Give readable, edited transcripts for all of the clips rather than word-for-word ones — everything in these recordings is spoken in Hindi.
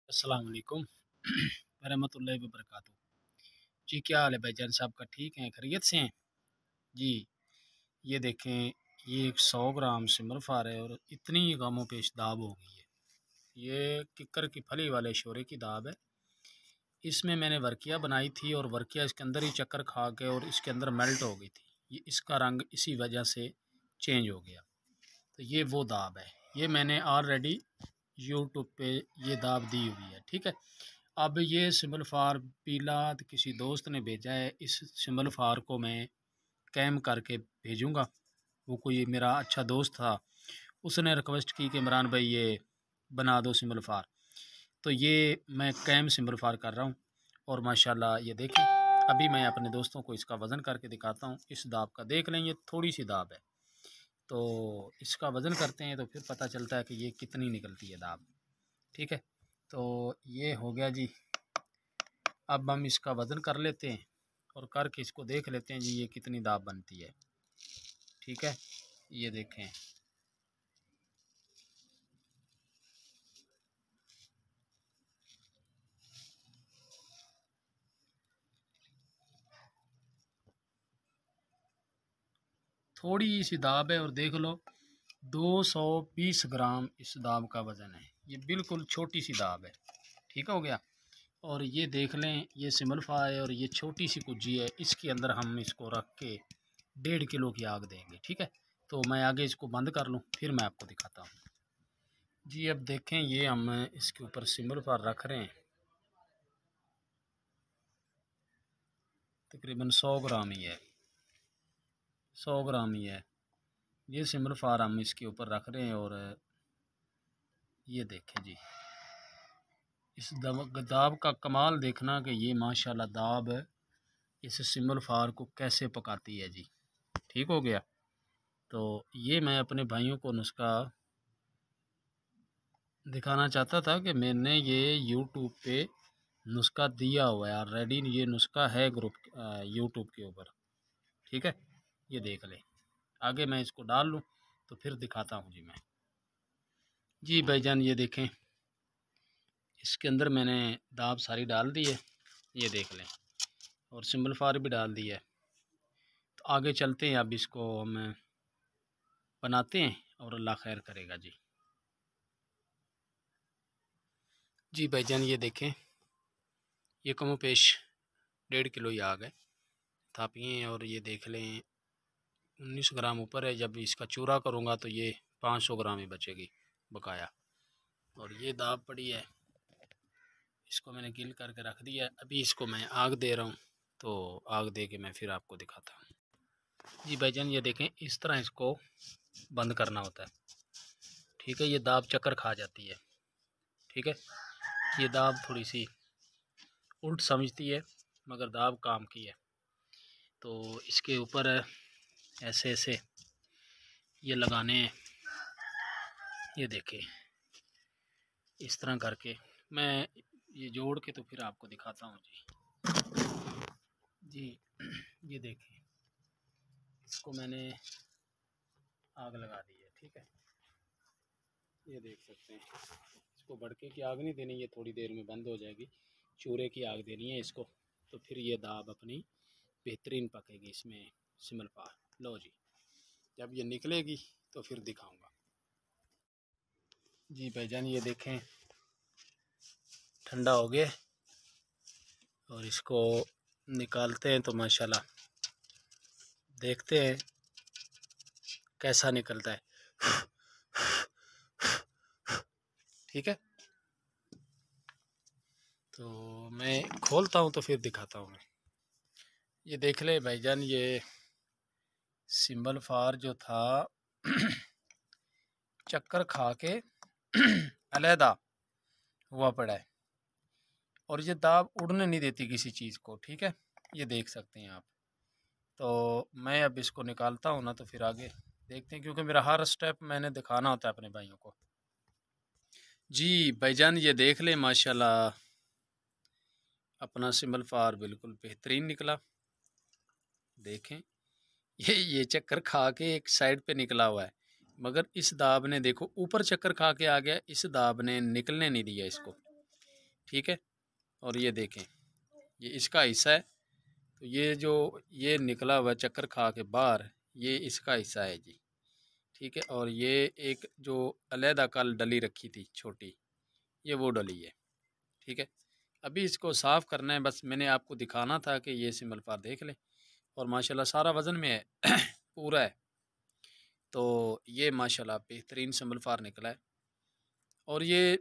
अस्सलाम वालेकुम रहमतुल्लाहि व बरकातहू। जी क्या हाल है भाईजान साहब का, ठीक हैं, खैरियत से हैं? जी ये देखें, ये एक 100 ग्राम सिमरफार है और इतनी गामों पेश दाब हो गई है। ये किक्कर की फली वाले शोरे की दाब है। इसमें मैंने वर्किया बनाई थी और वर्किया इसके अंदर ही चक्कर खा के और इसके अंदर मेल्ट हो गई थी। ये इसका रंग इसी वजह से चेंज हो गया। तो ये वो दाब है। ये मैंने ऑलरेडी यूट्यूब पे ये दाब दी हुई है, ठीक है। अब ये सिमल फार पीला तो किसी दोस्त ने भेजा है, इस सिमल फार को मैं कैम करके भेजूँगा। वो कोई मेरा अच्छा दोस्त था, उसने रिक्वेस्ट की कि इमरान भाई ये बना दो सिमल फार। तो ये मैं कैम सिमल फार कर रहा हूँ और माशाल्लाह ये देखें। अभी मैं अपने दोस्तों को इसका वज़न करके दिखाता हूँ। इस दाब का देख लें, ये थोड़ी सी दाब है, तो इसका वज़न करते हैं तो फिर पता चलता है कि ये कितनी निकलती है दाब, ठीक है। तो ये हो गया जी। अब हम इसका वज़न कर लेते हैं और करके इसको देख लेते हैं जी ये कितनी दाब बनती है, ठीक है। ये देखें, थोड़ी सी दाब है और देख लो 220 ग्राम इस दाब का वज़न है। ये बिल्कुल छोटी सी दाब है, ठीक हो गया। और ये देख लें, ये सिमल्फा है और ये छोटी सी कुज्जी है, इसके अंदर हम इसको रख के 1.5 किलो की आग देंगे, ठीक है। तो मैं आगे इसको बंद कर लूँ, फिर मैं आपको दिखाता हूँ जी। अब देखें, ये हम इसके ऊपर सिमल्फा रख रहे हैं, तकरीबन 100 ग्राम ही है, 100 ग्राम ही है। ये सिमल्फार हम इसके ऊपर रख रहे हैं और ये देखें जी, इस दाब का कमाल देखना कि ये माशाल्लाह दाब इस सिमल्फार को कैसे पकाती है जी, ठीक हो गया। तो ये मैं अपने भाइयों को नुस्खा दिखाना चाहता था कि मैंने ये यूट्यूब पे नुस्खा दिया हुआ है ऑलरेडी। ये नुस्खा है ग्रुप यूट्यूब के ऊपर, ठीक है। ये देख लें, आगे मैं इसको डाल लूँ तो फिर दिखाता हूँ जी मैं। जी भाईजान ये देखें, इसके अंदर मैंने दाब सारी डाल दी है, ये देख लें, और सिंबल फार भी डाल दी है। तो आगे चलते हैं, अब इसको हम बनाते हैं और अल्लाह खैर करेगा जी। जी भाईजान ये देखें, ये कमो पेश 1.5 किलो ही आ गए थापिए और ये देख लें 19 ग्राम ऊपर है। जब इसका चूरा करूँगा तो ये 500 ग्राम ही बचेगी बकाया। और ये दाब पड़ी है, इसको मैंने गिल करके रख दिया है। अभी इसको मैं आग दे रहा हूँ, तो आग दे के मैं फिर आपको दिखाता हूँ जी। भाईजान ये देखें, इस तरह इसको बंद करना होता है, ठीक है। ये दाब चक्कर खा जाती है, ठीक है। ये दाब थोड़ी सी उल्ट समझती है मगर दाब काम की है। तो इसके ऊपर ऐसे ऐसे ये लगाने हैं, ये देखें, इस तरह करके मैं ये जोड़ के तो फिर आपको दिखाता हूँ जी। ये देखें, इसको मैंने आग लगा दी है, ठीक है। ये देख सकते हैं, इसको भड़के की आग नहीं देनी, ये थोड़ी देर में बंद हो जाएगी। चूरे की आग देनी है इसको, तो फिर ये दाब अपनी बेहतरीन पकेगी इसमें सिमल पार। लो जी, जब ये निकलेगी तो फिर दिखाऊंगा जी। भाईजान ये देखें, ठंडा हो गया और इसको निकालते हैं तो माशाल्लाह देखते हैं कैसा निकलता है, ठीक है। तो मैं खोलता हूँ तो फिर दिखाता हूँ मैं। ये देख ले भाईजान, ये सिंबल फार जो था चक्कर खा के अलहदा हुआ पड़ा है और ये दाब उड़ने नहीं देती किसी चीज़ को, ठीक है। ये देख सकते हैं आप। तो मैं अब इसको निकालता हूँ ना, तो फिर आगे देखते हैं, क्योंकि मेरा हर स्टेप मैंने दिखाना होता है अपने भाइयों को जी। भाईजान ये देख ले, माशाल्लाह अपना सिंबल फार बिल्कुल बेहतरीन निकला। देखें, ये चक्कर खा के एक साइड पे निकला हुआ है, मगर इस दाब ने देखो ऊपर चक्कर खा के आ गया, इस दाब ने निकलने नहीं दिया इसको। ठीक है। और ये देखें, ये इसका हिस्सा है। तो ये जो ये निकला हुआ चक्कर खा के बाहर, ये इसका हिस्सा है जी। ठीक है। और ये एक जो अलहदा कल डली रखी थी छोटी, ये वो डली है। ठीक है। अभी इसको साफ़ करना है, बस मैंने आपको दिखाना था कि ये सिमल फार देख लें। और माशाल्लाह सारा वज़न में है पूरा है। तो ये माशाल्लाह बेहतरीन सिमल फार निकला है। और ये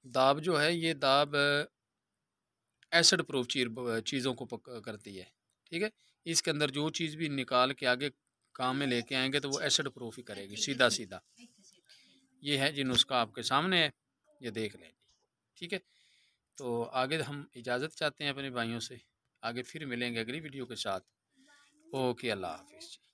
दाब जो है, ये दाब एसिड प्रूफ चीज़ों को करती है। ठीक है। इसके अंदर जो चीज़ भी निकाल के आगे काम में लेके आएंगे तो वो एसिड प्रूफ ही करेगी, सीधा सीधा। ये है जी नुस्खा आपके सामने है, ये देख लें जी। ठीक है। तो आगे हम इजाज़त चाहते हैं अपने भाइयों से, आगे फिर मिलेंगे अगली वीडियो के साथ। ओके, अल्लाह हाफिज़ जी।